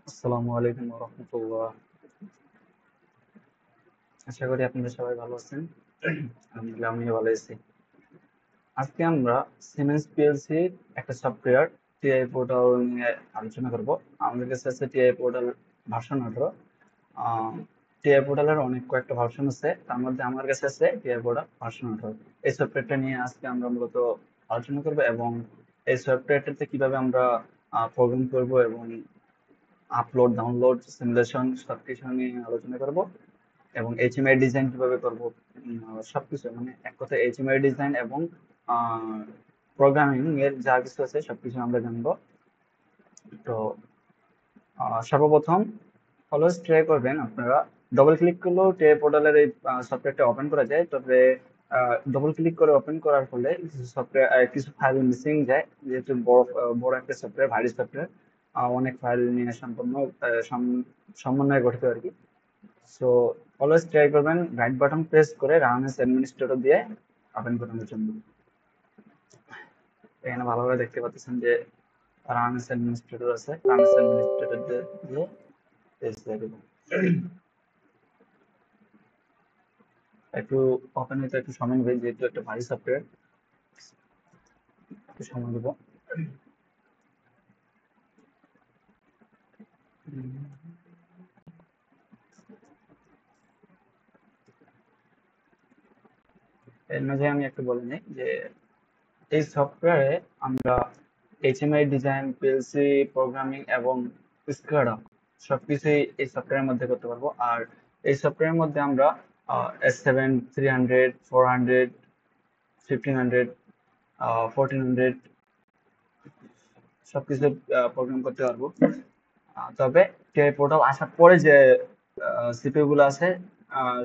আসসালামু আলাইকুম রহমতুল্লাহ। আশা করি আপনারা সবাই ভালো আছেন। আলহামদুলিল্লাহ আমিও ভালো আছি। আজকে আমরা সিমেন্স পিএলসি একটা সফটওয়্যার টিআই পোর্টাল নিয়ে আলোচনা করব। আমাদের কাছে আছে টিআই পোর্টাল ভার্সন 18। টিআই পোর্টালের অনেক কয়েকটা ভার্সন আছে, তার মধ্যে আমার কাছে আছে টিআই পোর্টাল ভার্সন 18। এই সফটওয়্যারটা নিয়ে আজকে আমরা মূলত আলোচনা করব এবং এই সফটওয়্যারটাতে কিভাবে আমরা প্রোগ্রাম করব এবং আপলোড ডাউনলোড সিমুলেশন সবকিছু নিয়ে আলোচনা করব এবং এইচএমআই ডিজাইন কিভাবে করব, সবকিছু মানে এক কথায় এইচএমআই ডিজাইন এবং প্রোগ্রামিং এর যা কিছু আছে সবকিছু আমরা জানবো। তো সর্বপ্রথম অলওয়েজ ট্রাই করবেন আপনারা ডবল ক্লিক করলেও টে পোর্টালের এই সফটওয়্যারটা ওপেন করা যায়, তবে ডবল ক্লিক করে ওপেন করার ফলে কিছু সফটওয়্যার কিছু ফাইল মিসিং যায়, যেহেতু বড় একটা সফটওয়্যার ভারী সফটওয়্যার, অনেক ফাইল নিয়ে সম্পূর্ণ সমন্বয়ে গঠিত আর কি। সো অলওয়েজ ট্রাই করবেন রাইট বাটন প্রেস করে রান এস অ্যাডমিনিস্ট্রেটর দিয়ে ওপেন করানোর জন্য। এখানে ভালোভাবে দেখতে পাচ্ছেন যে রান এস অ্যাডমিনিস্ট্রেটর আছে, রান এস অ্যাডমিনিস্ট্রেটর দিয়ে পেজ দিয়ে দেবো। একটু ওপেন হতে একটু সময় নেবে, যেহেতু একটা ভারী সফটওয়্যার, একটু সময় দেবো। এর মাঝে আমি একটু বলে নিই যে এই সফটওয়্যারে আমরা এইচএমআই ডিজাইন, পিএলসি প্রোগ্রামিং এবং স্কাডা সবকিছুই এই সফটওয়্যারের মধ্যে করতে পারবো। আর এই সফটওয়্যারের মধ্যে আমরা S7 300 400 1500 1400 সবকিছু প্রোগ্রাম করতে পারবো। তবে টিআই পোর্টাল আসার পরে যে সিপিইউ গুলো আছে,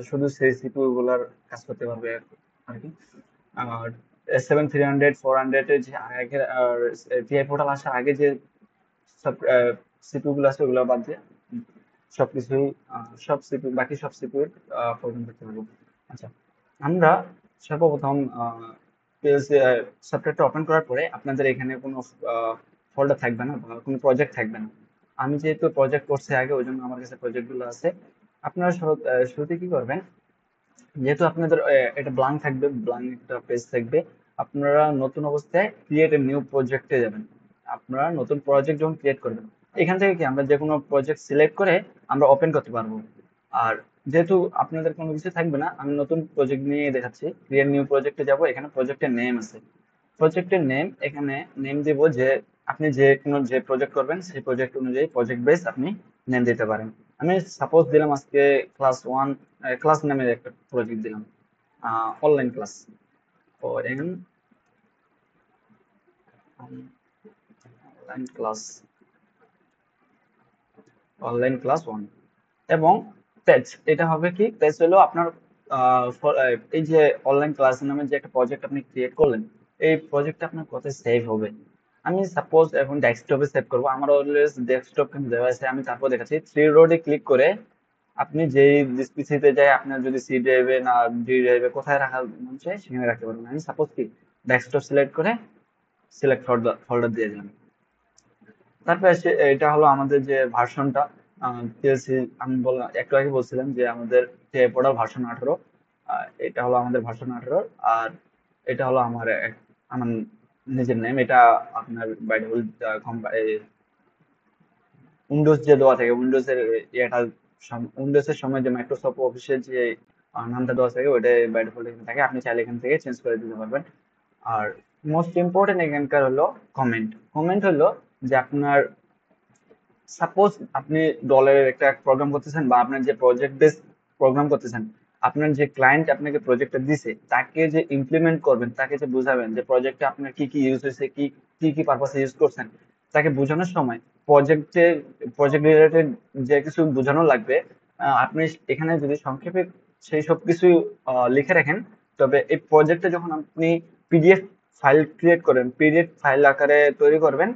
শুধু সেই সিপিইউ গুলার কাজ করতে পারবে আর কি। আর S7 300 400 এর যে আগের টিআই পোর্টাল আসার আগে যে সব সিপিইউ গুলো আছে ওগুলো বাদ দিয়ে সবকিছুই সব সিপিইউ বাকি সব সিপিইউ প্রোগ্রাম করতে পারবো। আচ্ছা, আমরা সর্বপ্রথম পিএলসি সফটওয়্যারটা ওপেন করার পরে আপনাদের এখানে কোনো ফোল্ডার থাকবে না বা কোনো প্রজেক্ট থাকবে না। আমি যেহেতু প্রজেক্ট করছি আগে, ওই জন্য আমার কাছে প্রজেক্ট গুলো আছে। আপনারা শুরুতে কি করবেন, যেহেতু আপনাদের এটা ব্ল্যাঙ্ক থাকবে, ব্ল্যাঙ্ক একটা পেজ থাকবে, আপনারা নতুন অবস্থায় ক্রিয়েট এ নিউ প্রজেক্টে যাবেন। আপনারা নতুন প্রজেক্ট যখন ক্রিয়েট করবেন, এখান থেকে কি আমরা যে কোনো প্রজেক্ট সিলেক্ট করে আমরা ওপেন করতে পারবো। আর যেহেতু আপনাদের কোনো কিছু থাকবে না, আমি নতুন প্রজেক্ট নিয়ে দেখাচ্ছি। ক্রিয়েট নিউ প্রজেক্টে যাব, এখানে প্রজেক্টের নেম আছে। প্রজেক্টের নেম, এখানে নেম দেব যে আপনি যে কোনো যে প্রজেক্ট করবেন সেই প্রজেক্ট অনুযায়ী প্রজেক্ট বেস আপনি নেম দিতে পারেন। আমি সাপোজ দিলাম আজকে ক্লাস 1 ক্লাস নামের একটা প্রজেক্ট দিলাম, online class. O N online class, online class 1 এবং পেজ, এটা হবে কি, পেজ হলো আপনার এই যে অনলাইন ক্লাস নামে যে একটা প্রজেক্ট আপনি ক্রিয়েট করলেন, এই প্রজেক্টটা আপনার কোথায় সেভ হবে। আমি সাপোজ এখন ডেস্কটপে সেভ করবো, আমার অলওয়েজ ডেস্কটপ কিন্তু দেওয়া আছে। আমি তারপর দেখাচ্ছি, থ্রি রোডে ক্লিক করে আপনি যেই পিসিতে যায়, আপনার যদি সি ড্রাইভে না ডি ড্রাইভে কোথায় রাখা মন চায় সেখানে রাখতে পারবেন। আমি সাপোজ কি ডেস্কটপ সিলেক্ট করে সিলেক্ট ফোল্ডার দিয়ে দিলাম। তারপরে এটা হলো আমাদের যে ভার্সনটা পিএলসি, আমি বললাম একটু আগে বলছিলাম যে আমাদের যে প্রোডাক্ট ভার্সন 18। এটা হলো আমাদের ভার্সন 18। আর এটা হলো আমার নিজের নেম। এটা আপনার বাই ডিফল্ট উইন্ডোজ যে দেওয়া থাকে, উইন্ডোজের এটা উইন্ডোজের সময় যে মাইক্রোসফট অফিসের যে নামটা দেওয়া থাকে ওইটা বাই ডিফল্ট এখানে থাকে, আপনি চাইলে এখান থেকে চেঞ্জ করে দিতে পারবেন। আর মোস্ট ইম্পর্টেন্ট এখানকার হলো কমেন্ট। কমেন্ট হলো যে আপনার সাপোজ আপনি ডলারের একটা প্রোগ্রাম করতেছেন বা আপনার যে প্রজেক্ট বেস প্রোগ্রাম করতেছেন, আপনার যে ক্লায়েন্ট আপনাকে প্রজেক্টটা দিছে তাকে যে ইমপ্লিমেন্ট করবেন, তাকে যে বুঝাবেন যে প্রজেক্টে আপনার কি কি ইউজ হয়েছে, কি কি কি পারপাসে ইউজ করছেন, তাকে বোঝানোর সময় প্রজেক্টে প্রজেক্ট রিলেটেড যে কিছু বোঝানো লাগবে, আপনি এখানে যদি সংক্ষেপে সেই সব কিছু লিখে রাখেন, তবে এই প্রজেক্টে যখন আপনি পিডিএফ ফাইল ক্রিয়েট করেন, পিডিএফ ফাইল আকারে তৈরি করবেন,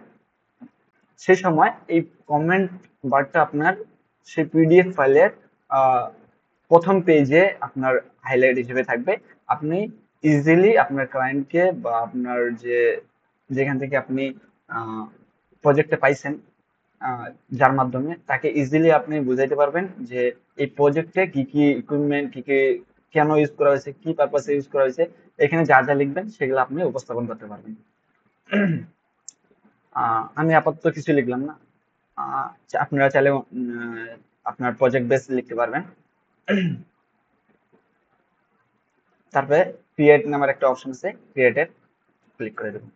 সেই সময় এই কমেন্ট বারটা আপনার সেই পিডিএফ ফাইলের প্রথম পেজে আপনার হাইলাইট হিসেবে থাকবে। আপনি ইজিলি আপনার ক্লায়েন্টকে বা আপনার যে যেখান থেকে আপনি প্রজেক্টটা পাইছেন যার মাধ্যমে তাকে ইজিলি আপনি বুঝাইতে পারবেন যে এই প্রজেক্টে কি কি ইকুইপমেন্ট, কি কি কেন ইউজ করা হয়েছে, কি পারপাসে ইউজ করা হয়েছে, এখানে যা যা লিখবেন সেগুলো আপনি উপস্থাপন করতে পারবেন। আমি আপাতত কিছু লিখলাম না। আপনারা চাইলে আপনার প্রজেক্ট বেস লিখতে পারবেন। তারপরে ক্রিয়েট নামের একটা অপশন আছে, ক্রিয়েটে ক্লিক করে দেবেন।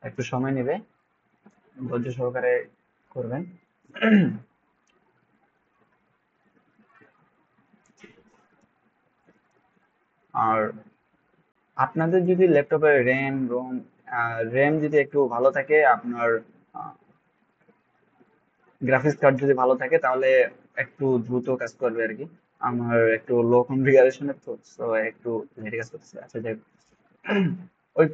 একটু সময় নেবে, ধৈর্য সহকারে করবেন। আর আপনাদের যদি ল্যাপটপের র্যাম যদি একটু ভালো থাকে, আপনার গ্রাফিক্স কার্ড যদি ভালো থাকে, তাহলে একটু দ্রুত কাজ করবে আর কি। আমার একটু লো কনফিগারেশনের তো একটু লেটে কাজ করতেছে। আচ্ছা যাই হোক। ওই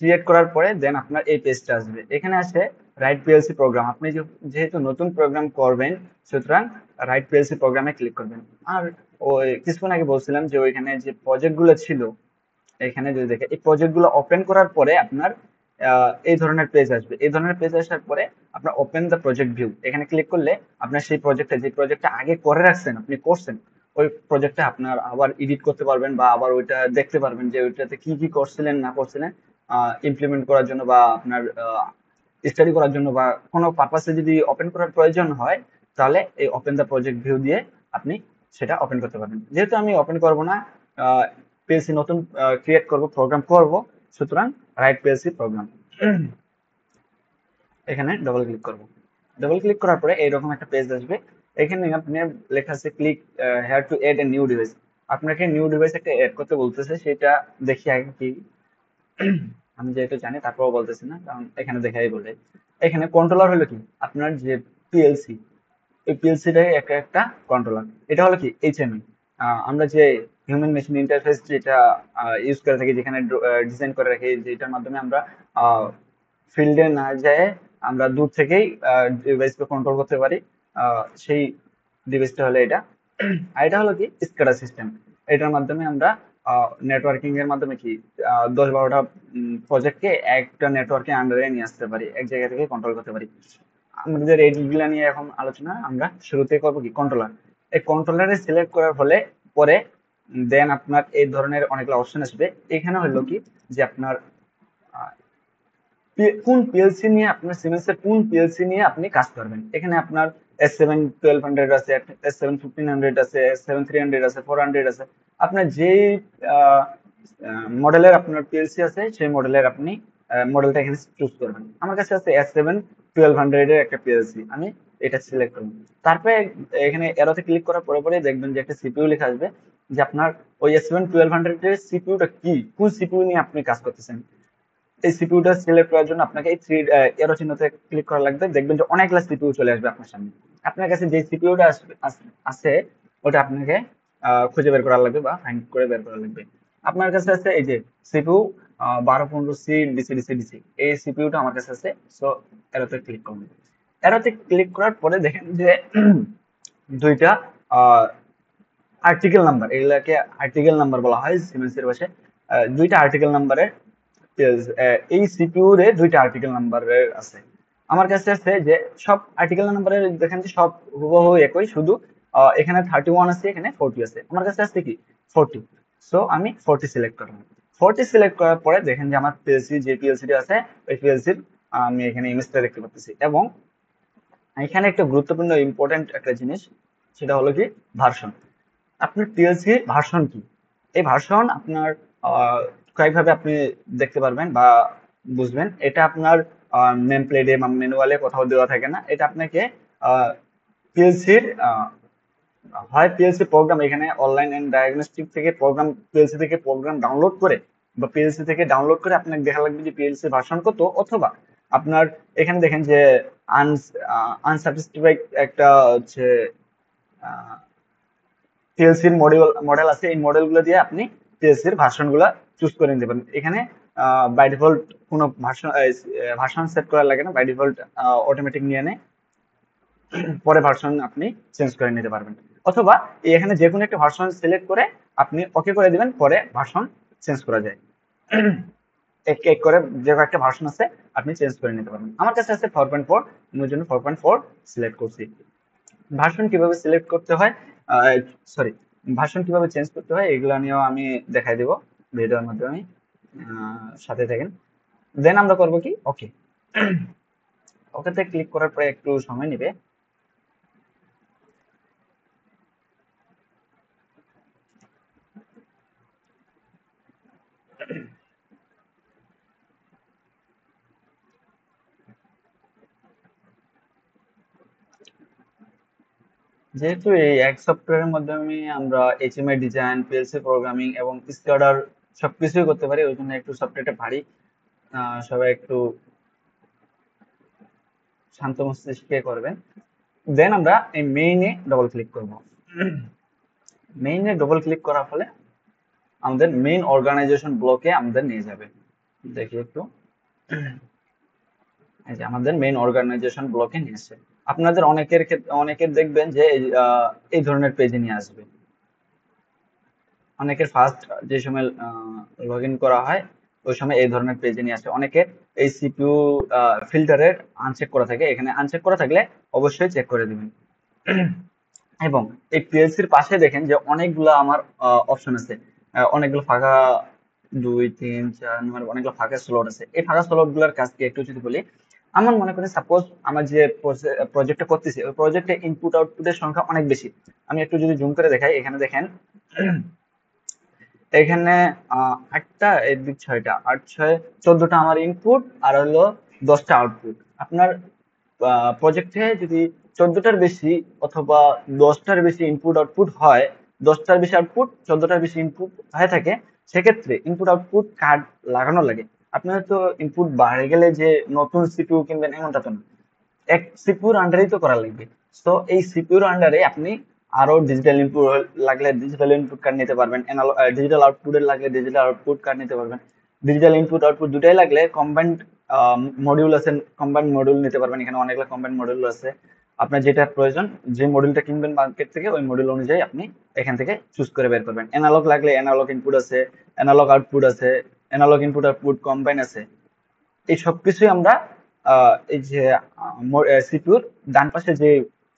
ক্রিয়েট করার পরে দেন আপনার এই পেজটা আসবে, এখানে আসে রাইট পিএলসি প্রোগ্রাম। আপনি যেহেতু নতুন প্রোগ্রাম করবেন, সুতরাং রাইট পিএলসি প্রোগ্রামে ক্লিক করবেন। আর ওই কিছুক্ষণ আগে বলছিলাম যে ওইখানে যে প্রজেক্ট গুলো ছিল, এখানে যদি দেখে এই প্রজেক্ট গুলো ওপেন করার পরে আপনার এই ধরনের পেজ আসবে। এই ধরনের পেজ আসার পরে আপনার ওপেন দ্য প্রজেক্ট ভিউ, এখানে ক্লিক করলে আপনার সেই প্রজেক্টটা, যে প্রজেক্টটা আগে করে রাখছেন, আপনি করছেন, ওই প্রজেক্টটা আপনার আবার এডিট করতে পারবেন বা আবার ওইটা দেখতে পারবেন যে ওইটাতে কি কি করছিলেন না করছিলেন, ইমপ্লিমেন্ট করার জন্য বা আপনার স্টাডি করার জন্য বা কোনো পারপাসে যদি ওপেন করার প্রয়োজন হয়, তাহলে এই ওপেন দ্য প্রজেক্ট ভিউ দিয়ে আপনি সেটা ওপেন করতে পারবেন। যেহেতু আমি ওপেন করব না, পিএলসি নতুন ক্রিয়েট করব, প্রোগ্রাম করব, সুতরাং রাইট পিএলসি প্রোগ্রাম, এখানে ডবল ক্লিক করব। ডবল ক্লিক করার পরে এইরকম একটা পেজ আসবে। এখানে আপনি লেখা আছে click here to add a new device. আপনাকে নিউ ডিভাইস একটা এড করতে বলতেছে, সেটা দেখি আগে কি। আমি যেহেতু জানি তারপরেও বলতেছি না, কারণ এখানে দেখাই বলে। এখানে কন্ট্রোলার হলো কি, আপনার যে পিএলসি, এই পিএলসিটাই একটা একটা কন্ট্রোলার। এটা হলো কি এইচএমআই, আমরা যে হিউম্যান মেশিন ইন্টারফেস যেটা ইউজ করে থাকি, যেখানে ডিজাইন করে রাখি, যেটার মাধ্যমে আমরা ফিল্ডে না যেয়ে আমরা দূর থেকেই ডিভাইসকে কন্ট্রোল করতে পারি, সেই ডিভাইসটা হলো এটা। আর এটা হলো কি স্কেডা সিস্টেম। এটার মাধ্যমে আমরা নেটওয়ার্কিং এর মাধ্যমে কি 10-12টা প্রজেক্টকে একটা নেটওয়ার্কে আন্ডারে নিয়ে আসতে পারি, এক জায়গা থেকে কন্ট্রোল করতে পারি। আমাদের এইগুলা নিয়ে এখন আলোচনা আমরা শুরুতে করবো কি কন্ট্রোলার। এই কন্ট্রোলারে সিলেক্ট করার ফলে পরে দেন আপনার এই ধরনের অনেকগুলো অপশন আসবে। এখানে হলো কি যে আপনার কোন পিএলসি নিয়ে, আপনার সিমেন্সের কোন পিএলসি নিয়ে আপনি কাজ করবেন। এখানে আপনার S7-1200 আছে, S7-1500 আছে, S7-300 আছে, 400 আছে। আপনার যেই মডেলের আপনার পিএলসি আছে, সেই মডেলের আপনি মডেলটা এখানে চুজ করবেন। আমার কাছে আছে S7-1200 এর একটা পিএলসি, আমি এটা সিলেক্ট করব। তারপরে এখানে এরোতে ক্লিক করার পরে পরে দেখবেন যে একটা সিপিইউ লেখা আসবে, যে আপনার ওই S7-1200 এর সিপিইউটা কি, কোন সিপিইউ নিয়ে আপনি কাজ করতেছেন। এই সিপিইউটা সিলেক্ট করার জন্য আপনাকে এই থ্রি এরো চিহ্নতে ক্লিক করা লাগবে। দেখবেন যে অনেকগুলো সিপিইউ চলে আসবে আপনার সামনে। আপনার কাছে যে সিপিইউটা আছে, ওটা আপনাকে খুঁজে বের করা লাগবে বা ফাইন্ড করে বের করা লাগবে। আপনার কাছে আছে এই যে CPU 1215C DC DC DC, এই সিপিইউটা আমার কাছে আছে। সো এরোতে ক্লিক করুন। এরোতে ক্লিক করার পরে দেখেন যে দুইটা আর্টিকেল নাম্বার, এগুলাকে আর্টিকেল নাম্বার বলা হয় সিমেন্সের ভাষায়। দুইটা আর্টিকেল নাম্বারের এই সিপিইউ রে দুইটা আর্টিকেল নাম্বারের আছে। আমার কাছে আছে যে সব আর্টিকেল নাম্বারের দেখেন যে সব হুবহু একই, শুধু এখানে 31 আছে, এখানে 40 আছে। আমার কাছে আছে কি 40। সো আমি 40 সিলেক্ট করলাম। 40 সিলেক্ট করার পরে দেখেন যে আমার পিএলসি, যে পিএলসি আছে, ওই পিএলসির আমি এখানে ইমেজটা দেখতে পাচ্ছি। এবং এখানে একটা গুরুত্বপূর্ণ ইম্পর্টেন্ট একটা জিনিস, সেটা হলো কি ভার্সন। আপনার পিএলসি ভার্সন কি, এই ভার্সন আপনার কয়েকভাবে আপনি দেখতে পারবেন বা বুঝবেন। এটা আপনার নেম প্লেটে বা ম্যানুয়ালে কোথাও দেওয়া থাকে না। এটা আপনাকে পিএলসির হয় পিএলসি প্রোগ্রাম, এখানে অনলাইন এন্ড ডায়াগনস্টিক থেকে প্রোগ্রাম, পিএলসি থেকে প্রোগ্রাম ডাউনলোড করে বা পিএলসি থেকে ডাউনলোড করে আপনাকে দেখা লাগবে যে পিএলসি ভার্সন কত। অথবা আপনার এখানে দেখেন যে আনসাবস্ক্রাইব একটা হচ্ছে পিএলসির মডেল আছে, এই মডেলগুলো দিয়ে আপনি পিএলসির ভার্সনগুলো চুজ করে নিতে পারেন। এখানে বাই ডিফল্ট কোনো ভার্সন সেট করা লাগে না, বাই ডিফল্ট অটোমেটিক নিয়ে নেয়, পরে ভার্সন আপনি চেঞ্জ করে নিতে পারবেন। অথবা এখানে যে কোনো একটা ভার্সন সিলেক্ট করে আপনি ওকে করে দিবেন, পরে ভার্সন চেঞ্জ করা যায়। এক এক করে যে একটা ভার্সন আছে আপনি চেঞ্জ করে নিতে পারবেন। আমার কাছে আছে 4.4, আমি জন্য 4.4 সিলেক্ট করছি। ভার্সন কিভাবে সিলেক্ট করতে হয়, সরি, ভার্সন কিভাবে চেঞ্জ করতে হয় এগুলো নিয়েও আমি দেখাই দেব ভিডিওর মাধ্যমে, সাথে থাকেন। দেন আমরা করব কি, ওকে, ওকেতে ক্লিক করার পরে একটু সময় নেবে। যেহেতু এই এক সফটওয়্যারের মাধ্যমে আমরা এইচএমআই ডিজাইন, পিএলসি প্রোগ্রামিং এবং স্ক্যাডার সবকিছুই করতে পারি, ওই জন্য একটু সফটওয়্যারটা ভারী। সবাই একটু শান্ত মস্তিষ্কে করবেন। দেন আমরা এই মেইনে ডবল ক্লিক করব। মেইনে ডবল ক্লিক করার ফলে আমাদের মেইন অর্গানাইজেশন ব্লকে আমাদের নিয়ে যাবে। দেখি একটু, এই যে আমাদের মেইন অর্গানাইজেশন ব্লকে নিয়ে আসছে। আপনাদের অনেকের ক্ষেত্রে অনেকের দেখবেন যে এই ধরনের পেজে নিয়ে আসবে। অনেকের ফার্স্ট যে সময় লগ ইন করা হয় ওই সময় এই ধরনের পেজে নিয়ে আসে। অনেকের এই সিপিইউ ফিল্টারের আনচেক করা থাকে, এখানে আনচেক করা থাকলে অবশ্যই চেক করে দিবেন। এবং এই পিএলসির পাশে দেখেন যে অনেকগুলো আমার অপশন আছে, অনেকগুলো ফাঁকা 2 3 4 অনেকগুলো ফাঁকা স্লট আছে। এই ফাঁকা স্লট গুলোর কাজ কি একটু যদি বলি, আমার মনে করেন সাপোজ আমার যে প্রজেক্টটা করতেছি ওই প্রজেক্টে ইনপুট আউটপুটের সংখ্যা অনেক বেশি। আমি একটু যদি জুম করে দেখাই, এখানে দেখেন এখানে 8টা, এদিক 6টা, 8 6 14টা আমার ইনপুট আর হলো 10টা আউটপুট। আপনার প্রজেক্টে যদি 14টার বেশি অথবা 10টার বেশি ইনপুট আউটপুট হয়, 10টার বেশি আউটপুট 14টার বেশি ইনপুট হয়ে থাকে, সেক্ষেত্রে ইনপুট আউটপুট কার্ড লাগানো লাগে। আপনার তো ইনপুট বাড়ে গেলে যে নতুন সিপিইউ কিনবেন এমনটা তো না, এক সিপিইউর আন্ডারেই তো করা লাগবে। তো এই সিপিইউর আন্ডারে আপনি আরো ডিজিটাল ইনপুট লাগলে ডিজিটাল ইনপুট কার্ড নিতে পারবেন, ডিজিটাল আউটপুটের লাগলে ডিজিটাল আউটপুট কার্ড নিতে পারবেন, ডিজিটাল ইনপুট আউটপুট দুটাই লাগলে কম্বাইন্ড মডিউল আছে, কম্বাইন্ড মডিউল নিতে পারবেন। এখানে অনেকগুলো কম্বাইন্ড মডিউল আছে, আপনার যেটা প্রয়োজন, যে মডিউলটা কিনবেন মার্কেট থেকে ওই মডিউল অনুযায়ী আপনি এখান থেকে চুজ করে বের করবেন। অ্যানালগ লাগলে অ্যানালগ ইনপুট আছে, অ্যানালগ আউটপুট আছে, অ্যানালগ ইনপুট আউটপুট কম্বাইন আছে। এই সবকিছুই আমরা এই যে সিপিইউর ডান পাশে যে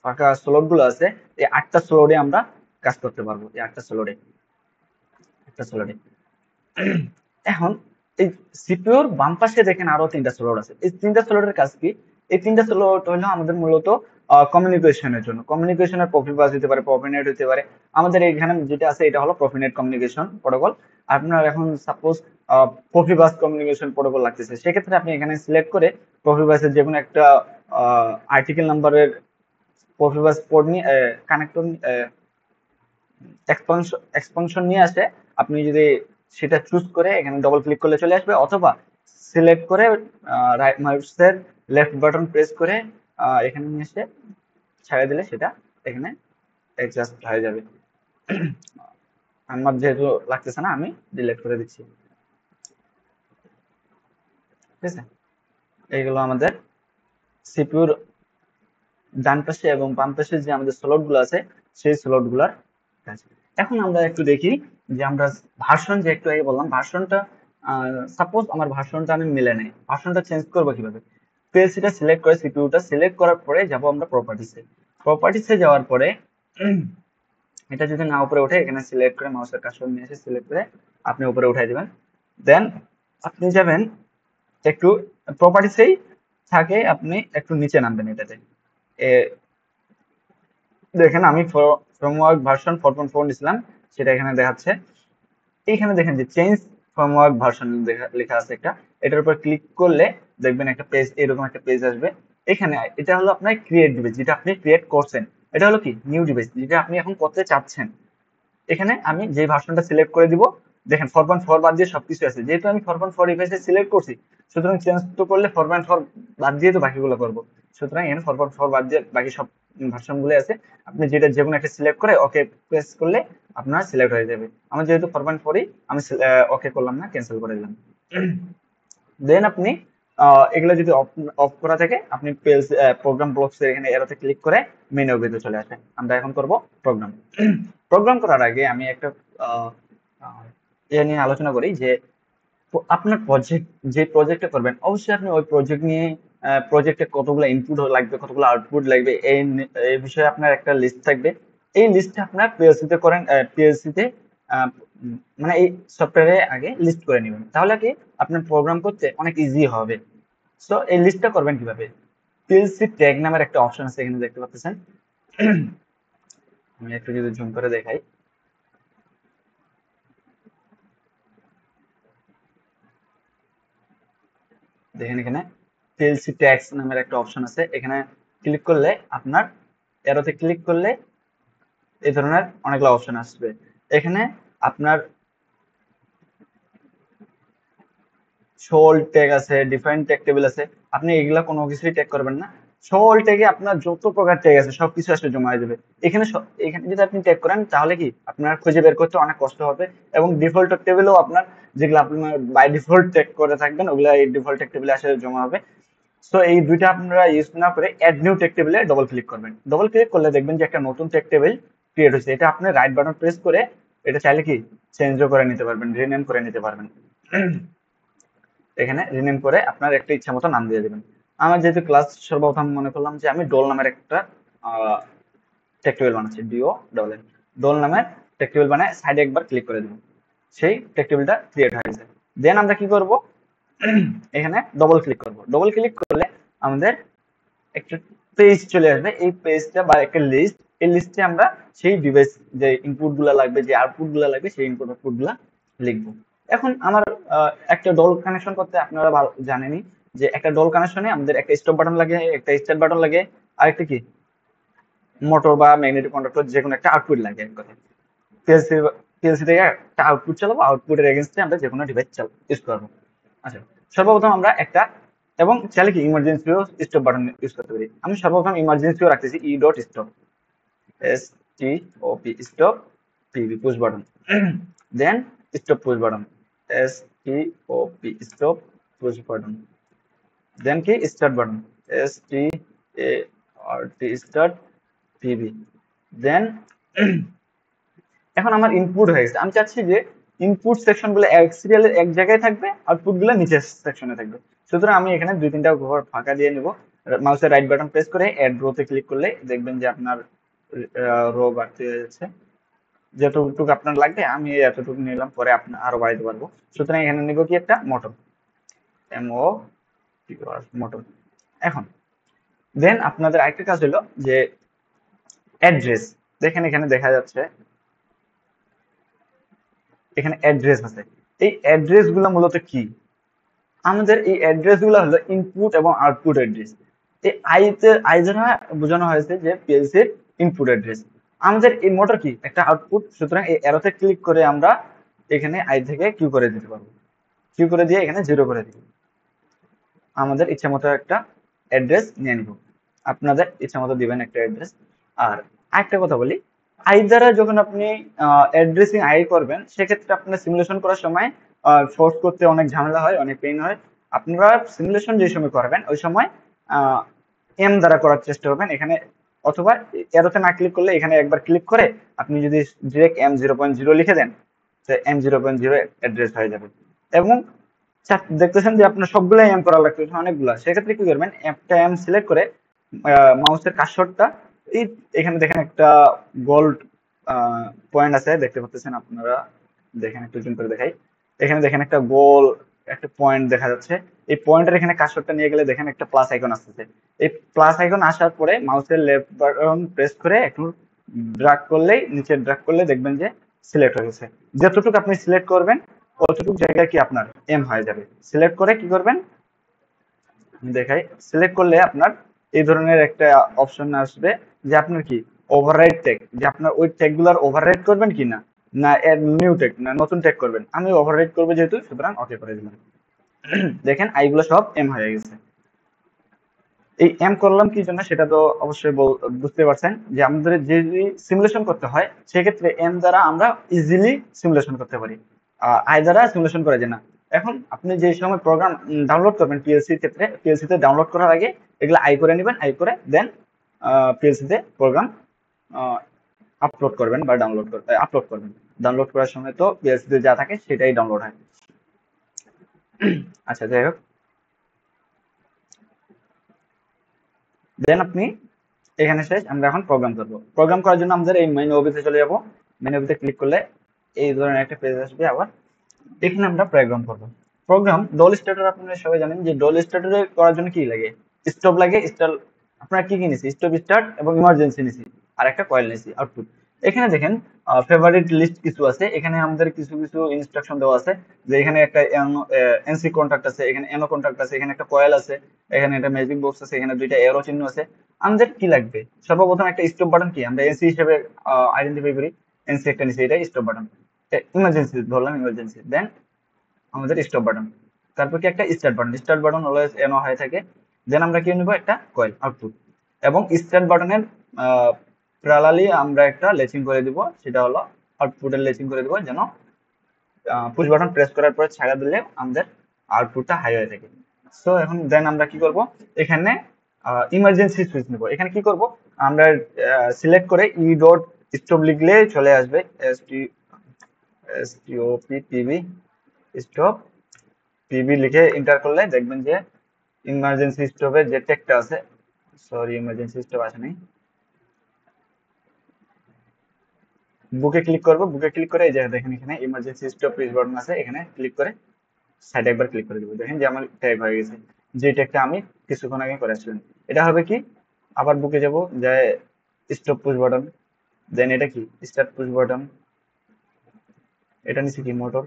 ফাঁকা স্লট গুলো আছে এই 8টা স্লটে আমরা কাজ করতে পারবো। এই 8টা স্লটে, 8টা স্লটে এখন এই সিপিইউর বাম পাশে দেখেন আরো 3টা স্লট আছে। এই 3টা স্লটের কাজ কি, এই 3টা স্লট হলো আমাদের মূলত কমিউনিকেশনের জন্য। কমিউনিকেশনের প্রফিবাস হতে পারে, প্রফিনেট হতে পারে। আমাদের এখানে যেটা আছে এটা হলো প্রফিনেট কমিউনিকেশন প্রোটোকল। আপনার এখন সাপোজ প্রফিবাস কমিউনিকেশন প্রোটোকল লাগতেছে, সেক্ষেত্রে আপনি এখানে সিলেক্ট করে প্রফিবাসের যে কোনো একটা আর্টিকেল নাম্বারের প্রফিবাস পোর্ট নিয়ে কানেক্টর এক্সপানশন নিয়ে আসে। আপনি যদি সেটা চুজ করে এখানে ডবল ক্লিক করলে চলে আসবে, অথবা সিলেক্ট করে রাইট মাউসের লেফট বাটন প্রেস করে এখানে নিয়ে এসে ছেড়ে দিলে সেটা এখানে অ্যাডজাস্ট হয়ে যাবে। আমার যেহেতু লাগতেছে না আমি ডিলিট করে দিচ্ছি, ঠিক আছে। এইগুলো আমাদের সিপিইউর ডান পাশে এবং বাম পাশে যে আমাদের স্লট গুলো আছে সেই স্লট গুলার কাজ। এখন আমরা একটু দেখি যে আমরা ভার্সন, যে একটু আগে বললাম ভার্সনটা, সাপোজ আমার ভার্সনটা আমি মিলে নেই, ভার্সনটা চেঞ্জ করবো কিভাবে। পিএলসিটা সিলেক্ট করে সিপিইউটা সিলেক্ট করার পরে যাব আমরা প্রপার্টিসে। প্রপার্টিসে যাওয়ার পরে এটা যদি না উপরে ওঠে, এখানে সিলেক্ট করে মাউসের কার্সর নিয়ে এসে সিলেক্ট করে আপনি উপরে উঠাই দিবেন। দেন আপনি যাবেন একটু প্রপার্টিসেই থাকে, আপনি একটু নিচে নামবেন এটাতে। দেখেন আমি ফ্রেমওয়ার্ক ভার্সন 4.4 নিছিলাম, সেটা এখানে দেখাচ্ছে। এইখানে দেখেন যে চেঞ্জ ফ্রেমওয়ার্ক ভার্সন লেখা আছে একটা, এটার উপর ক্লিক করলে দেখবেন একটা পেজ, এরকম একটা পেজ আসবে। এখানে এটা হলো আপনার ক্রিয়েট ডিভাইস, যেটা আপনি ক্রিয়েট করছেন। এটা হলো কি নিউ ডিভাইস, যেটা আপনি এখন করতে চাচ্ছেন। এখানে আমি যে ভার্সনটা সিলেক্ট করে দিব, দেখেন 4.4 বাদ দিয়ে সবকিছু আছে, যেহেতু আমি 4.4 ডিভাইসে সিলেক্ট করছি, সুতরাং চেঞ্জ তো করলে 4.4 বাদ দিয়ে তো বাকিগুলো করবো। সুতরাং এখানে 4.4 বাদ দিয়ে বাকি সব ভার্সন গুলো আছে। আপনি যেটা যে কোনো একটা সিলেক্ট করে ওকে প্রেস করলে আপনার সিলেক্ট হয়ে যাবে। আমার যেহেতু 4.4ই, আমি ওকে করলাম না, ক্যান্সেল করে দিলাম। দেন আপনি এগুলো যদি অফ করা থাকে আপনি প্রোগ্রাম ব্লকস এখানে এরোতে ক্লিক করে মেনু ভিতরে চলে আসেন। আমরা এখন করব প্রোগ্রাম। প্রোগ্রাম করার আগে আমি একটা আহ, আহ, ইয়ে নিয়ে আলোচনা করি যে আপনার প্রজেক্ট যে প্রজেক্টটা করবেন অবশ্যই আপনি ওই প্রজেক্ট নিয়ে প্রজেক্টে কতগুলো ইনপুট লাগবে কতগুলো আউটপুট লাগবে এই বিষয়ে আপনার একটা লিস্ট থাকবে। এই লিস্টটা আপনার পিএলসি তে করেন, পিএলসি তে মানে এই সফটওয়্যারে আগে লিস্ট করে নেবেন, তাহলে কি আপনার প্রোগ্রাম করতে অনেক ইজি হবে। সো এই লিস্টটা করবেন কিভাবে? পিএলসি ট্যাগ নামের একটা অপশন আছে, এখানে দেখতে পাচ্ছেন। আমি একটু যদি জুম করে দেখাই, দেখেন এখানে পিএলসি ট্যাগস নামের একটা অপশন আছে, এখানে ক্লিক করলে আপনার এরোতে ক্লিক করলে এই ধরনের অনেকগুলো অপশন আসবে। এখানে আপনার সোল ট্যাগ আছে, ডিফারেন্ট ট্যাগ টেবিল আছে, আপনি এগুলা কোনো কিছুই ট্যাগ করবেন না। সোল ট্যাগে আপনার যত প্রকার ট্যাগ আছে সবকিছু আসলে জমা হয়ে যাবে এখানে। এখানে যদি আপনি ট্যাগ করেন তাহলে কি আপনার খুঁজে বের করতে অনেক কষ্ট হবে, এবং ডিফল্ট টেবিলেও আপনার যেগুলো আপনার বাই ডিফল্ট ট্যাগ করে থাকবেন ওগুলা এই ডিফল্ট ট্যাগ টেবিলে আসলে জমা হবে। সো এই দুইটা আপনারা ইউজ না করে অ্যাড নিউ টেক টেবিলে ডবল ক্লিক করবেন। ডবল ক্লিক করলে দেখবেন যে একটা নতুন টেক টেবিল ক্রিয়েট হয়েছে। এটা আপনি রাইট বাটন প্রেস করে এটা চাইলে কি চেঞ্জও করে নিতে পারবেন, রিনেম করে নিতে পারবেন। এখানে রিনেম করে আপনার একটা ইচ্ছা মতো নাম দিয়ে দেবেন। আমার যেহেতু ক্লাস, সর্বপ্রথম মনে করলাম যে আমি ডোল নামের একটা টেক টেবিল বানাচ্ছি, ডিও ডবল এন, ডোল নামের টেক টেবিল বানায় সাইডে একবার ক্লিক করে দেবেন, সেই টেক টেবিলটা ক্রিয়েট হয়ে যায়। দেন আমরা কি করব, এখানে ডবল ক্লিক করব। ডবল ক্লিক করলে আমাদের একটা পেজ চলে আসবে। এই পেজটা বা একটা লিস্ট, এই লিস্টে আমরা সেই ডিভাইস যে ইনপুট গুলা লাগবে, যে আউটপুট গুলা লাগবে, সেই ইনপুট আউটপুট গুলা লিখবো। এখন আমার একটা ডল কানেকশন করতে আপনারা ভালো জানেনই যে একটা ডল কানেকশনে আমাদের একটা স্টপ বাটন লাগে, একটা স্টার্ট বাটন লাগে, আর একটা কি মোটর বা ম্যাগনেটিক কন্ডাক্টর, যে কোনো একটা আউটপুট লাগে এক কথায়। পিএলসি পিএলসি থেকে একটা আউটপুট চালাবো, আউটপুটের এগেনস্টে আমরা যে কোনো ডিভাইস ইউজ করবো। আচ্ছা, সর্বপ্রথম আমরা একটা, এবং চাইলে কি ইমার্জেন্সিও স্টপ বাটন ইউজ করতে পারি। আমি সর্বপ্রথম ইমার্জেন্সিও রাখতেছি E dot stop, S T O P, stop PB push button. Then stop push button, S T O P, stop push button. Then কি start button, S T A R T, start PB. Then এখন আমার input হয়ে গেছে, আমি চাচ্ছি যে input section গুলো এক সিরিয়ালের এক জায়গায় থাকবে, আউটপুট গুলো নিচের সেকশনে থাকবে। সুতরাং আমি এখানে দুই তিনটা ঘর ফাঁকা দিয়ে নিব। মাউসের রাইট বাটন প্রেস করে অ্যাড রোতে ক্লিক করলে দেখবেন যে আপনার রো বাড়তে হয়ে যাচ্ছে। যতটুকু আপনার লাগবে আমি এতটুকু নিলাম, পরে আপনার আরো বাড়াইতে পারবো। সুতরাং এখানে নিব কি একটা মোটর, এম ও মোটর। এখন দেন আপনাদের আরেকটা কাজ হলো যে অ্যাড্রেস। দেখেন এখানে দেখা যাচ্ছে এখানে অ্যাড্রেস আছে। এই অ্যাড্রেস গুলা মূলত কি? আমাদের এই অ্যাড্রেস গুলো হলো ইনপুট এবং আউটপুট অ্যাড্রেস। এই আই দ্বারা বোঝানো হয়েছে যে পিএলসির ইনপুট অ্যাড্রেস। আমাদের এই মোটর কি একটা আউটপুট, সুতরাং এই অ্যারোতে ক্লিক করে আমরা এখানে আই থেকে কিউ করে দিতে পারবো, কিউ করে দিয়ে এখানে জিরো করে দিব। আমাদের ইচ্ছা মতো একটা অ্যাড্রেস নিয়ে নিব, আপনাদের ইচ্ছা মতো দিবেন একটা অ্যাড্রেস। আর আরেকটা কথা বলি, আই দ্বারা যখন আপনি অ্যাড্রেসিং আই করবেন সেক্ষেত্রে আপনার সিমুলেশন করার সময় ফোর্স করতে অনেক ঝামেলা হয়, অনেক পেইন হয়। আপনারা সিমুলেশন যে সময় করবেন ওই সময় এম দ্বারা করার চেষ্টা করবেন এখানে, অথবা এরোতে না ক্লিক করলে এখানে একবার ক্লিক করে আপনি যদি ডিরেক্ট M0.0 লিখে দেন, M0.0 অ্যাড্রেস হয়ে যাবে। এবং দেখতেছেন যে আপনার সবগুলো এম করা লাগতেছে অনেকগুলা, সেক্ষেত্রে কি করবেন, একটা এম সিলেক্ট করে মাউসের কার্সরটা এই এখানে দেখেন একটা গোল্ড পয়েন্ট আছে, দেখতে পাচ্ছেন আপনারা, দেখেন একটু জুম করে দেখাই। এখানে দেখেন একটা গোল একটা পয়েন্ট দেখা যাচ্ছে। এই পয়েন্টের এখানে কার্সরটা নিয়ে গেলে দেখেন একটা প্লাস আইকন আসতেছে। এই প্লাস আইকন আসার পরে মাউসের লেফট বাটন প্রেস করে একটু ড্র্যাগ করলেই, নিচে ড্র্যাগ করলে দেখবেন যে সিলেক্ট হয়ে গেছে। যতটুকু আপনি সিলেক্ট করবেন অতটুকু জায়গায় কি আপনার এম হয়ে যাবে। সিলেক্ট করে কি করবেন দেখাই, সিলেক্ট করলে আপনার এই ধরনের একটা অপশন আসবে যে আপনার কি ওভাররাইট ট্যাগ, যে আপনার ওই ট্যাগ গুলার ওভাররাইট করবেন কি না, না এর নিউ ট্যাগ না নতুন ট্যাগ করবেন। আমি ওভাররাইট করবো যেহেতু, সুতরাং ওকে করে দিলাম। দেখেন আইগুলো সব এম হয়ে গেছে। এই এম করলাম কি জন্য সেটা তো অবশ্যই বুঝতে পারছেন যে আমাদের যদি সিমুলেশন করতে হয় সেক্ষেত্রে এম দ্বারা আমরা ইজিলি সিমুলেশন করতে পারি, আই দ্বারা সিমুলেশন করা যায় না। এখন আপনি যে সময় প্রোগ্রাম ডাউনলোড করবেন পিএলসির ক্ষেত্রে, পিএলসিতে ডাউনলোড করার আগে এগুলো আই করে নেবেন, আই করে দেন পিএলসিতে প্রোগ্রাম আপলোড করবেন বা আপলোড করবেন। ডাউনলোড করার সময় তো পিএলসিতে যা থাকে সেটাই ডাউনলোড হয়। আচ্ছা, যাই হোক, দেন আপনি এখানে শেষ, আমরা এখন প্রোগ্রাম করব। প্রোগ্রাম করার জন্য আমাদের এই মেনু অফিসে চলে যাব। মেনু অফিসে ক্লিক করলে এই ধরনের একটা পেজ আসবে। আবার এখানে আমরা প্রোগ্রাম করব। প্রোগ্রাম ডল স্টার্টার আপনারা সবাই জানেন যে ডল স্টার্টারে করার জন্য কি লাগে, স্টপ লাগে। স্টার আপনারা কি কি নিছি, স্টপ স্টার্ট এবং ইমার্জেন্সি নিছি, আর একটা কয়েল নিছি আউটপুট। এখানে দেখেন ফেভারিট লিস্ট কিছু আছে, এখানে আমাদের কিছু কিছু ইনস্ট্রাকশন দেওয়া আছে যে এখানে একটা এনসি কন্ট্যাক্ট আছে, এখানে এনো কন্ট্যাক্ট আছে, এখানে একটা কয়েল আছে, এখানে একটা ম্যাজিক বক্স আছে, এখানে দুইটা এরো চিহ্ন আছে। আমাদের কি লাগবে, সর্বপ্রথম একটা স্টপ বাটন কি আমরা এনসি হিসেবে আইডেন্টিফাই করি। এনসি একটা নিছি, এটা স্টপ বাটন। ইমার্জেন্সি ধরলাম, ইমার্জেন্সি, দেন আমাদের স্টপ বাটন। তারপর কি একটা start button, start button always এনো হয়ে থাকে। দেন আমরা কি নিব, একটা কয়েল আউটপুট। এবং স্টার্ট বাটনের প্যারালালি আমরা একটা লেচিং করে দিব, সেটা হলো আউটপুটের লেচিং করে দিব, যেন পুশ বাটন প্রেস করার পরে ছাড়া দিলে আমাদের আউটপুটটা হাই হয়ে থাকে। সো এখন দেন আমরা কি করব, এখানে ইমার্জেন্সি সুইচ নেব। এখানে কি করব, আমরা সিলেক্ট করে ই ডট স্টপ লিখলে চলে আসবে, S T O P TV stop PB লিখে এন্টার করলে দেখবেন যে ইমার্জেন্সি স্টপের যে টেকটা আছে, সরি ইমার্জেন্সি স্টপ আসে নাই, বুকে ক্লিক করব। বুকে ক্লিক করে এই যে দেখেন এখানে ইমার্জেন্সি স্টপ পেজ বাটন আছে, এখানে ক্লিক করে সাইডে একবার ক্লিক করে দিব। দেখেন যে আমার ট্যাগ হয়ে গেছে, যে ট্যাগটা আমি কিছুক্ষণ আগে করে আসলাম। এটা হবে কি, আবার বুকে যাব, যে স্টপ পুশ বাটন, দেন এটা কি স্টার্ট পুশ বাটন, এটা নিচে কি মোটর,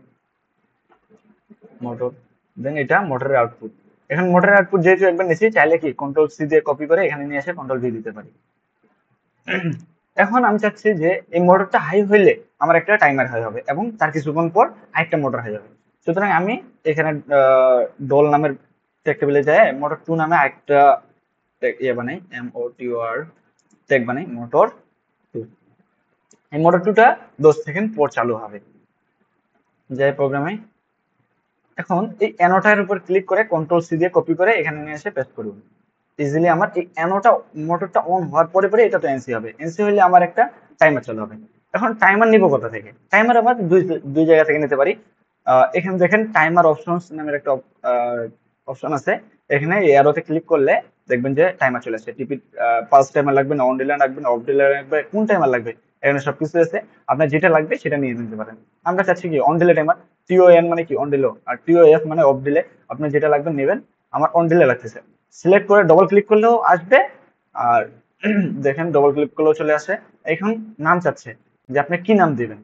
মোটর, দেন এটা মোটরের আউটপুট। এখন মোটরের আউটপুট যেহেতু একবার নিচে, চাইলে কি কন্ট্রোল সি দিয়ে কপি করে এখানে নিয়ে এসে কন্ট্রোল ভি দিতে পারি। এখন আমি চাচ্ছি যে এই মোটরটা হাই হইলে আমার একটা টাইমার হয়ে হবে এবং তার কিছুক্ষণ পর আরেকটা মোটর হয়ে যাবে। সুতরাং আমি এখানে ডল নামের টেবিলে যায় মোটর টু নামে আরেকটা ইয়ে বানাই, MOTOR টেক বানাই, মোটর টু। এই মোটর টুটা 10 সেকেন্ড পর চালু হবে। যাই প্রোগ্রামে, এখন এই অ্যানোটার উপর ক্লিক করে কন্ট্রোল সি দিয়ে কপি করে এখানে নিয়ে এসে পেস্ট করুন। ইজিলি আমার এই অ্যানোটা মোটরটা অন হওয়ার পরে পরে এটা তো এনসি হবে, এনসি হলে আমার একটা টাইমার চালু হবে। এখন টাইমার নিব কোথা থেকে, টাইমার আবার দুই দুই জায়গা থেকে নিতে পারি। এখানে দেখেন টাইমার অপশনস নামের একটা অপশন আছে, এখানে এরোতে ক্লিক করলে দেখবেন যে টাইমার চলে আসছে। টিপি পালস টাইমার লাগবে না, অন ডিলে লাগবে না, অফ ডিলে লাগবে, কোন টাইমার লাগবে, এখানে সবকিছু আছে। আপনার যেটা লাগবে সেটা নিয়ে নিতে পারেন। আমরা চাচ্ছি কি অন ডিলে টাইমার, TON মানে কি অন ডিলে, আর TOF মানে অফ ডিলে। আপনার যেটা লাগবে নেবেন, আমার অন ডিলে লাগতেছে। সিলেক্ট করে ডবল ক্লিক করলেও আসবে, আর দেখেন ডবল ক্লিক করলেও চলে আসে। এখন নাম চাচ্ছে যে আপনি কি নাম দিবেন,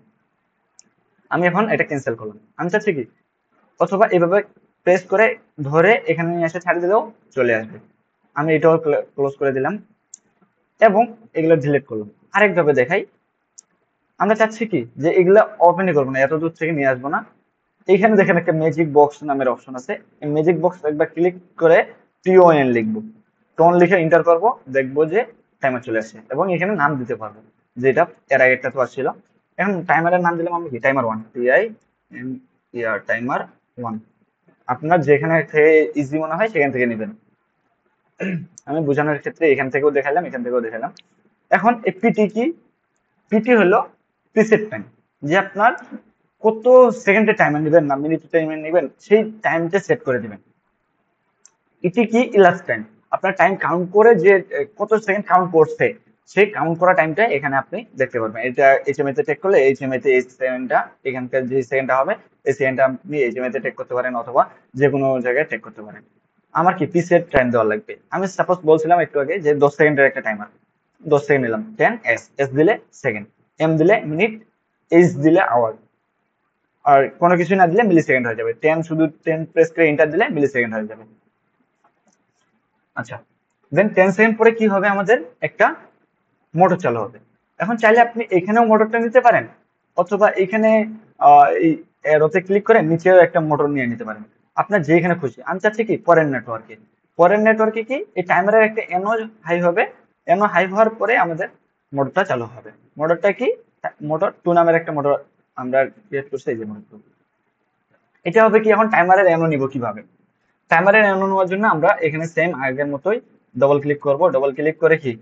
আমি এখন এটা ক্যান্সেল করলাম। আমি চাচ্ছি কি, অথবা এভাবে প্রেস করে ধরে এখানে নিয়ে এসে ছাড়ি দিলেও চলে আসবে। আমি এটাও ক্লোজ করে দিলাম এবং এগুলো ডিলিট করলাম। আরেকভাবে দেখাই, আমরা চাচ্ছি কি যে এগুলা ওপেনই করবো না, এত দূর থেকে নিয়ে আসবো না। এইখানে দেখেন একটা ম্যাজিক বক্স নামের অপশন আছে, এই ম্যাজিক বক্স একবার ক্লিক করে TON লিখবো, টোন লিখে এন্টার করবো, দেখবো যে টাইমার চলে আসছে এবং এখানে নাম দিতে পারবো, যেটা এর আগেরটা তো আসছিল। এখন টাইমারের নাম দিলাম আমি কি টাইমার 1, টাইমার 1। আপনার যেখানে থেকে ইজি মনে হয় সেখান থেকে নেবেন। আমি বোঝানোর ক্ষেত্রে এখান থেকেও দেখালাম, এখান থেকেও দেখালাম। এখন এই পিটি কি, পিটি হলো প্রিসেট টাইম, যে আপনার কত সেকেন্ডে টাইমার নেবেন না মিনিটে টাইমার নেবেন সেই টাইমটা সেট করে দিবেন। ইটি কি ইলাস্ট টাইম, আপনার টাইম কাউন্ট করে যে কত সেকেন্ড কাউন্ট করছে সেই কাউন্ট করা টাইমটা এখানে আপনি দেখতে পারবেন। এটা HMI তে টেক করলে HMI তে এই সেকেন্ডটা, এখানকার যে সেকেন্ডটা হবে এই সেকেন্ডটা আপনি HMI তে টেক করতে পারেন অথবা যে কোনো জায়গায় টেক করতে পারেন। আমার কি প্রিসেট টাইম দেওয়া লাগবে, আমি সাপোজ বলছিলাম একটু আগে যে 10 সেকেন্ডের একটা টাইমার, 10 সেকেন্ড নিলাম, 10 এস দিলে সেকেন্ড, এম দিলে মিনিট, এইচ দিলে আওয়ার, আর কোনো কিছু না দিলে মিলি সেকেন্ড হয়ে যাবে। 10 শুধু 10 প্রেস করে এন্টার দিলে মিলি সেকেন্ড হয়ে যাবে। আচ্ছা, দেন 10 সেকেন্ড পরে কি হবে, আমাদের একটা মোটর চালু হবে। এখন চাইলে আপনি এখানেও মোটরটা নিতে পারেন অথবা এখানে এই এরোতে ক্লিক করে নিচেও একটা মোটর নিয়ে নিতে পারেন, আপনার যেখানে খুশি। আমি চাচ্ছি কি পরের নেটওয়ার্কে, পরের নেটওয়ার্কে কি এই টাইমারের একটা এনো হাই হবে, এনো হাই হওয়ার পরে আমাদের মোটরটা চালু হবে। মোটরটা কি, মোটর টু নামের একটা মোটর আমরা ক্রিয়েট করছি, এই যে মোটর টু। এটা হবে কি, এখন টাইমারের এনো নিব কিভাবে? টাইমারের এনো নেওয়ার জন্য আমরা এখানে সেম আগের মতোই ডবল ক্লিক করব। ডবল ক্লিক করে কি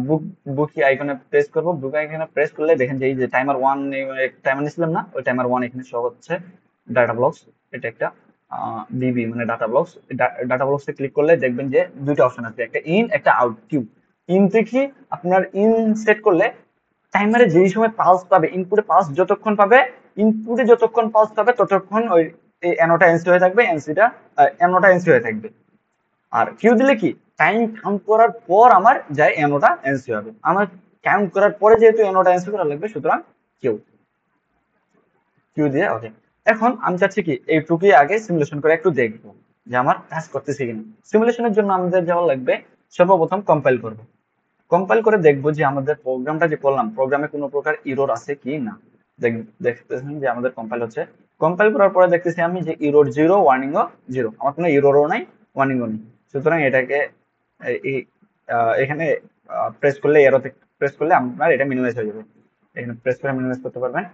বুক বুক আইকনে প্রেস করব। বুক আইকনে প্রেস করলে দেখেন যে এই যে টাইমার ওয়ান টাইমার নিয়েছিলাম না, ওই টাইমার ওয়ান এখানে শো হচ্ছে। ডাটা ব্লকস, এটা একটা ডিবি মানে ডাটা ব্লকস। ডাটা ব্লকসে ক্লিক করলে দেখবেন যে দুইটা অপশন আছে, একটা ইন একটা আউট কিউ। ইন থেকে আপনার ইন সেট করলে টাইমারে যেই সময় পালস পাবে, ইনপুটে পালস যতক্ষণ পাবে, ইনপুটে যতক্ষণ পালস পাবে ততক্ষণ ওই এনোটা এনসি হয়ে থাকবে, এনোটা এনসি হয়ে থাকবে। আর কিউ দিলে কি, টাইম কাউন্ট করার পর আমার যায় এনোটা এনসি হবে। আমার কাউন্ট করার পরে যেহেতু এনোটা এনসি করা লাগবে, সুতরাং কিউ কিউ দিয়ে ওকে। এখন আমি চাচ্ছি কি এইটুকুই আগে সিমুলেশন করে একটু দেখবো যে আমার কাজ করতেছে কিনা। সিমুলেশনের জন্য আমাদের যাওয়া লাগবে, সর্বপ্রথম কম্পাইল করবো। কম্পাইল করে দেখবো যে আমাদের প্রোগ্রামটা যে করলাম, প্রোগ্রামে কোনো প্রকার ইরোর আছে কি না। দেখতেছেন যে আমাদের কম্পাইল হচ্ছে। কম্পাইল করার পরে দেখতেছি আমি যে ইরোর জিরো, ওয়ার্নিংও জিরো, আমার কোনো ইরোরও নাই, ওয়ার্নিংও নেই। সুতরাং এটাকে এখানে প্রেস করলে, এরোতে প্রেস করলে আপনার এটা মিনিমাইজ হয়ে যাবে। এখানে প্রেস করে মিনিমাইজ করতে পারবেন।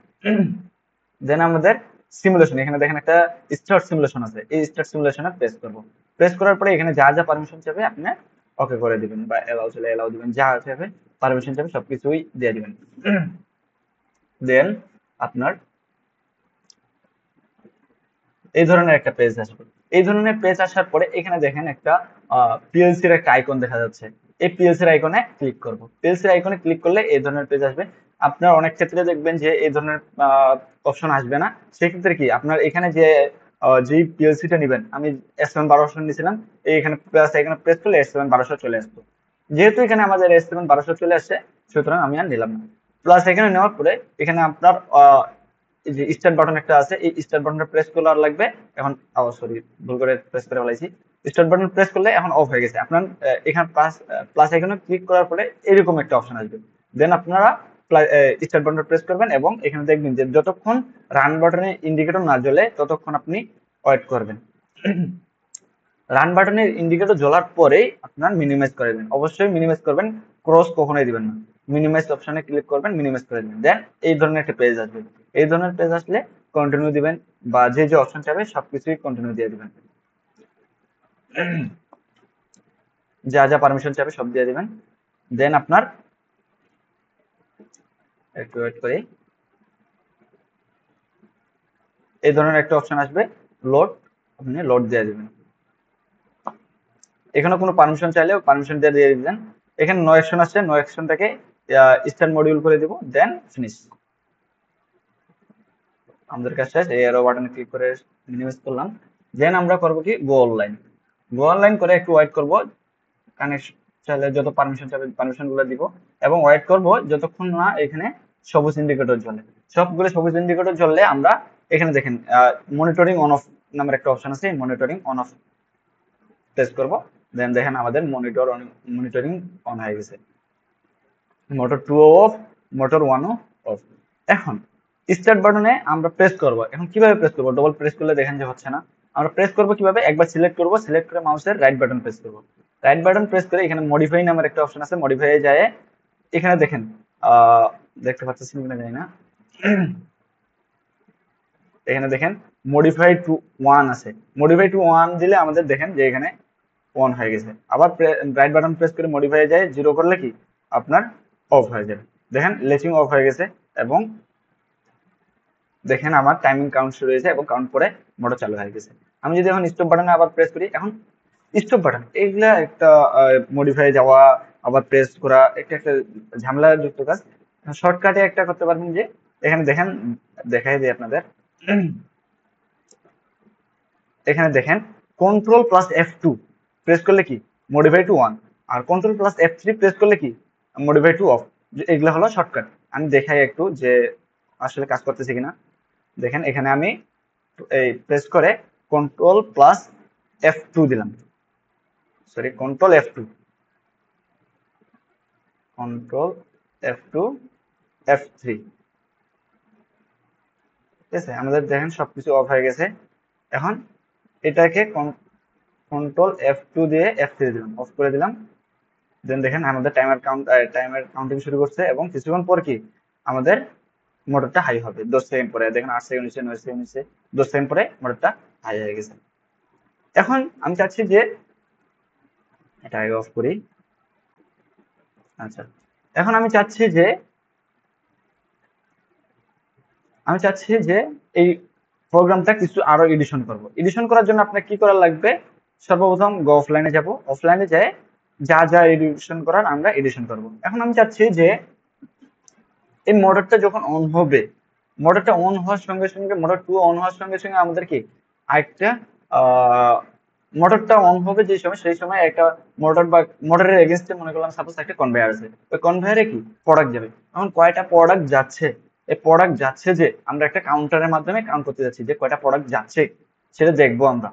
দেন আমাদের সিমুলেশন, এখানে দেখেন একটা স্টার্ট সিমুলেশন আছে, এই স্টার্ট সিমুলেশনে প্রেস করব। প্রেস করার পরে এখানে যা যা পারমিশন চাবে আপনি ওকে করে দিবেন, বা এলাও চলে এলাও দিবেন, যা চাবে পারমিশন চাবে সবকিছুই দিয়ে দিবেন। দেন আপনার এই ধরনের একটা পেজ আসবে। এই ধরনের পেজ আসার পরে এখানে দেখেন একটা পিএলসির একটা আইকন দেখা যাচ্ছে। এই পিএলসির আইকনে ক্লিক করব। পিএলসির আইকনে ক্লিক করলে এই ধরনের পেজ আসবে। আপনার অনেক ক্ষেত্রে দেখবেন যে এই ধরনের অপশন আসবে না। সেক্ষেত্রে কি আপনার এখানে যে যেই পিএলসিটা নেবেন, আমি S7 1200 নিয়েছিলাম, এখানে প্লাস এখানে প্রেস করলে S7 1200 চলে আসতো। যেহেতু এখানে আমাদের S7 1200 চলে আসছে, সুতরাং আমি আর নিলাম না। প্লাস এখানে নেওয়ার পরে এখানে আপনার এই যে স্টার্ট বাটন একটা আছে, এই স্টার্ট বাটনটা প্রেস করলে আর লাগবে। এখন সরি, ভুল করে প্রেস করে ফেলাইছি। স্টার্ট বাটন প্রেস করলে এখন অফ হয়ে গেছে। আপনার এখানে প্লাস প্লাস আইকনে ক্লিক করার পরে এরকম একটা অপশন আসবে। দেন আপনারা স্টার্ট বাটন প্রেস করবেন এবং এখানে দেখবেন যে যতক্ষণ রান বাটনে ইন্ডিকেটর না জ্বলে ততক্ষণ আপনি ওয়েট করবেন। রান বাটনের ইন্ডিকেটর জ্বলার পরেই আপনার মিনিমাইজ করে দিবেন। অবশ্যই মিনিমাইজ করবেন, ক্রস কখনোই দিবেন না। মিনিমাইজ অপশনে ক্লিক করবেন, মিনিমাইজ করে দিবেন। দেন এই ধরনের একটা পেজ আসবে। এই ধরনের পেজ আসলে কন্টিনিউ দিবেন, বা যে যে অপশন চাবে সবকিছুই কন্টিনিউ দিয়ে দিবেন। যা যা পারমিশন চাবে সব দিয়ে দিবেন। দেন আপনার একটু ওয়েট করি, এই ধরনের একটা অপশন আসবে, লোড। আপনি লোড দিয়ে দিবেন। এখানে কোনো পারমিশন চাইলেও পারমিশন দিয়ে দিবেন। এখানে নো অ্যাকশন আসছে, নো অ্যাকশনটাকে স্টার্ট মডিউল করে দিব, দেন ফিনিশ। আমাদের কাজ শেষ। এই অ্যারো বাটনে ক্লিক করে মিনিমাইজ করলাম। দেন আমরা করব কি, গো অনলাইন। গো অনলাইন করে একটু ওয়েট করব, কানেকশন চাইলে যত পারমিশন চাইবে পারমিশন গুলো দিব, এবং ওয়েট করব যতক্ষণ না এখানে সবুজ ইন্ডিকেটর জ্বলে। সবগুলো সবুজ ইন্ডিকেটর জ্বললে আমরা এখানে দেখেন মনিটরিং অন অফ নামের একটা অপশন আছে, মনিটরিং অন অফ প্রেস করব। দেন দেখেন আমাদের মনিটরিং অন হয়ে গেছে। Motor 2 of, motor 1 of. এখন স্টার্ট বাটনে আমরা প্রেস করব। এখন কিভাবে প্রেস করব? ডবল প্রেস করলে দেখেন যে হচ্ছে না। আমরা প্রেস করব কিভাবে? একবার সিলেক্ট করব, সিলেক্ট করে মাউসের রাইট বাটন প্রেস করব। রাইট বাটন প্রেস করে এখানে মডিফাই নামের একটা অপশন আছে, মডিফাই এ যায় এখানে দেখেন দেখতে পাচ্ছেন কিনা জানি না, এখানে দেখেন মডিফাই টু 1 আছে। মডিফাই টু 1 দিলে আমাদের দেখেন যে এখানে 1 হয়ে গেছে। আবার রাইট বাটন প্রেস করে মডিফাই যায় জিরো করলে কি আপনার অফ হয়ে যাবে। দেখেন লেচিং অফ হয়ে গেছে, এবং দেখেন আমার টাইমিং কাউন্ট শুরু হয়েছে এবং কাউন্ট করে মোটর চালু হয়ে গেছে। আমি যদি এখন স্টপ বাটনে আবার প্রেস করি, এখন স্টপ বাটন এইগুলা একটা মডিফাই যাওয়া আবার প্রেস করা একটা একটা ঝামেলা যুক্ত কাজ। শর্টকাটে একটা করতে পারবেন যে এখানে দেখেন, দেখাই দিই আপনাদের। এখানে দেখেন কন্ট্রোল প্লাস F2 প্রেস করলে কি মডিফাই টু 1, আর কন্ট্রোল প্লাস F3 প্রেস করলে কি মডিফাই টু অফ। এগুলো হলো শর্টকাট। আমি দেখাই একটু যে আসলে কাজ করতেছে কিনা। দেখেন এখানে আমি এই প্রেস করে কন্ট্রোল প্লাস F2 দিলাম, sorry control F2, control F2, F3, ঠিক আছে। আমাদের দেখেন সবকিছু অফ হয়ে গেছে। এখন এটাকে কন্ট্রোল F2 দিয়ে F3 দিলাম, অফ করে দিলাম। দেন দেখেন আমাদের টাইমার কাউন্টিং শুরু করছে, এবং কিছুক্ষণ পর কি আমাদের মোটরটা হাই হবে 10 সেকেন্ড পরে। দেখেন 8 সেকেন্ড হচ্ছে, 9 সেকেন্ড হচ্ছে, 10 সেকেন্ড পরে মোটরটা হাই হয়ে গেছে। এখন আমি চাচ্ছি যে এটা আগে অফ করি। আচ্ছা, এখন আমি চাচ্ছি যে এই প্রোগ্রামটা কিছু আরো এডিশন করব। এডিশন করার জন্য আপনার কি করা লাগবে? সর্বপ্রথম গো অফলাইনে যাব, অফলাইনে যায় যা যা এডিশন করার আমরা এডিশন করব। এখন আমি চাচ্ছি যে এই মোটরটা যখন অন হবে, মোটরটা অন হওয়ার সঙ্গে সঙ্গে, মোটর টু অন হওয়ার সঙ্গে সঙ্গে আমাদের কি আরেকটা মোটরটা অন হবে যে সময়, সেই সময় একটা মোটর বা মোটরের এগেনস্টে মনে করলাম সাপোজ একটা কনভেয়ার আছে, ওই কনভেয়ারে কি প্রোডাক্ট যাবে। এখন কয়টা প্রোডাক্ট যাচ্ছে, এই প্রোডাক্ট যাচ্ছে যে আমরা একটা কাউন্টারের মাধ্যমে কাউন্ট করতে যাচ্ছি যে কয়টা প্রোডাক্ট যাচ্ছে, সেটা দেখবো আমরা।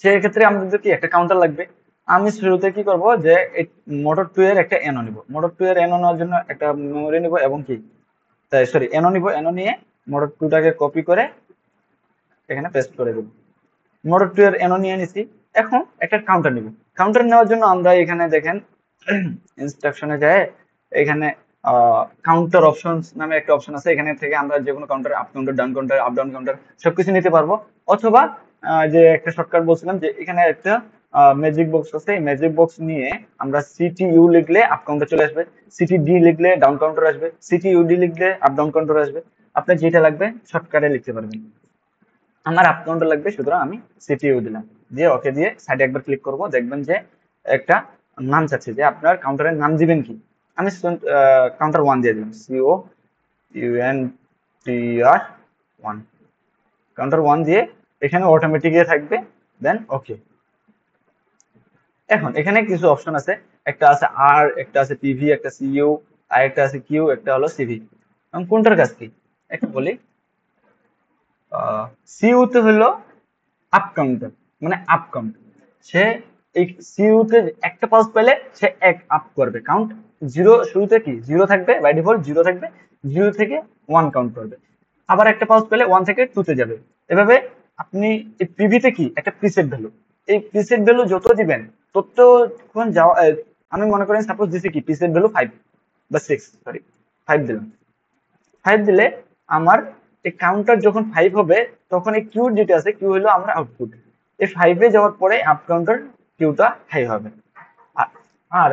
সেক্ষেত্রে আমাদের কি একটা কাউন্টার লাগবে। আমি শুরুতে কি করব যে এই মোটর টু এর একটা এনও নিব, মোটর টু এর এনও নেওয়ার জন্য একটা মেমোরি নিব এবং কি সরি এনও নিব, এনও নিয়ে মোটর টুটাকে কপি করে এখানে পেস্ট করে দেব। মোটর টু এর এনও নিয়ে নিছি। এখন একটা কাউন্টার নিব। কাউন্টার নেওয়ার জন্য আমরা এখানে দেখেন ইনস্ট্রাকশনে যায়, এখানে কাউন্টার অপশনস নামে একটা অপশন আছে, এখানে থেকে আমরা যে কোনো counter, up counter, down counter, up down counter সবকিছু নিতে পারবো। অথবা যে একটা শর্টকাট বলছিলাম যে এখানে একটা ম্যাজিক বক্স আছে, এই ম্যাজিক বক্স নিয়ে আমরা সিটিইউ লিখলে আপ কাউন্টার চলে আসবে, সিটিডি লিখলে ডাউন কাউন্টার আসবে, সিটিইউডি লিখলে আপ ডাউন কাউন্টার আসবে। আপনার যেটা লাগবে শর্টকাটে লিখতে পারবেন। আমার আপ কাউন্টার লাগবে, সুতরাং আমি সিটিইউ দিলাম, দিয়ে ওকে দিয়ে সাইডে একবার ক্লিক করব। দেখবেন যে একটা নাম চাচ্ছে যে আপনার কাউন্টারের নাম দিবেন কি। আমি কাউন্টার ওয়ান দিয়ে দিলাম, COUNTR 1, কাউন্টার ওয়ান দিয়ে এখানে অটোমেটিক থাকবে। দেন ওকে। এখন এখানে কিছু অপশন আছে, একটা আছে আর, একটা আছে পিভি, একটা সিইউ, আর একটা আছে কিউ, একটা হলো সিভি। কোনটার কাজ কি একটা বলি। সিইউ তে হলো আপ কাউন্টার, মানে আপ কাউন্ট। সে এই সিইউ তে একটা পালস পেলে সে এক আপ করবে কাউন্ট। জিরো শুরুতে কি জিরো থাকবে, বাই ডিফল্ট জিরো থাকবে, জিরো থেকে ওয়ান কাউন্ট করবে। আবার একটা পালস পেলে ওয়ান থেকে টু তে যাবে। এভাবে আপনি এই পিভিতে কি একটা প্রিসেট ভ্যালু, এই প্রিসেট ভ্যালু যত দিবেন ততক্ষণ যাওয়া আমি মনে করেন সাপোজ দিছি কি প্রিসেট ভ্যালু 5 বা 6, সরি 5 দিলাম। 5 দিলে আমার এই কাউন্টার যখন 5 হবে তখন এই কিউ যেটা আছে, কিউ হলো আমার আউটপুট। এই 5 এ যাওয়ার পরে আপ কাউন্টার কিউটা হাই হবে। আ- আর